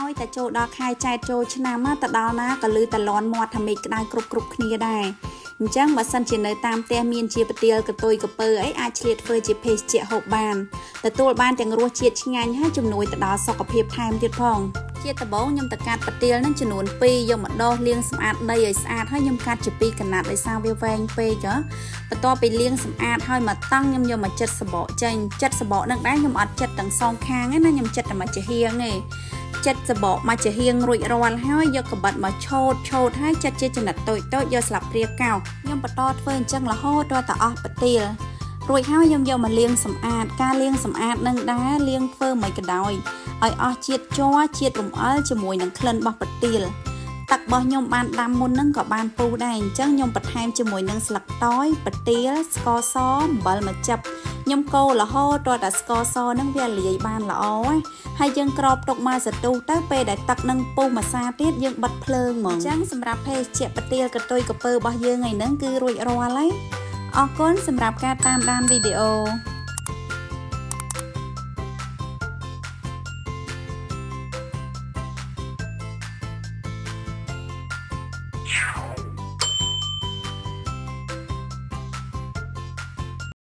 ឲ្យតែចូលដល់ខែចែកចូលឆ្នាំមកទៅដល់ណាក៏លឺតលន់មាត់ថាមេឃក្តៅគ្រប់គ្នាដែរអញ្ចឹងបើសិនជានៅតាមផ្ទះមានជាប្រទាលកតុយកពើអីអាចឆ្លៀតធ្វើជាភេសជ្ជៈហូបបានទទួលបានទាំងរសជាតិឆ្ងាញ់ហើយជំនួយទៅដល់សុខភាពថែមទៀតផងជាដំបូងខ្ញុំទៅកាត់ប្រទាលនឹងចំនួន2យកមកដោះលាងសម្អាតដីឲ្យស្អាតហើយខ្ញុំកាត់ជា2កណាត់ដោយសារវាវែងពេកបន្ទាប់ពីលាងសម្អាតហើយមកតង់ខ្ញុំយកមកចិតសបកចេញចិតសបកនឹងដែរខ្ញុំអត់ចិតទាំងសងខាងទេណាខ្ញុំចិតតែមកជាហៀងទេចិតសបកមកជាហៀងរួចរាល់ហើយយកកបិតមកឆូតហើយចិតជាចំណិតតូចយកស្លាបព្រាកោសខ្ញុំបន្តធ្វើអញ្ចឹងរហូតដល់តែអស់ប្រទាលរួចហើយខ្ញុំយកមកលាងសម្អាតការលាងសម្អាតនឹងដែរលាងធ្វើមិនក៏ដោយឲ្យអស់ជាតិជ័រជាតិរំអិលជាមួយនឹងក្លិនរបស់ប្រទាលទឹករបស់ខ្ញុំបានដាំមុនហ្នឹងក៏បានពុះដែរអញ្ចឹងខ្ញុំបន្ថែមជាមួយនឹងស្លឹកតយប្រទាលស្ករសអំបិលមកចិបខ្ញុំកូររហូតដល់តែស្ករសហ្នឹងវាលាយបានល្អហើយយើងក្របទុកមកសន្ទុះទៅពេលដែលទឹកនឹងពុះម្សៅទៀតយើងបិទភ្លើងហ្មងអញ្ចឹងសម្រាប់ភេសជ្ជៈប្រទាលកតុយកពើរបស់យើងឯហ្នឹងគឺរួចរាល់ហើយអរគុណសម្រាប់ការតាមដានវីដេអូ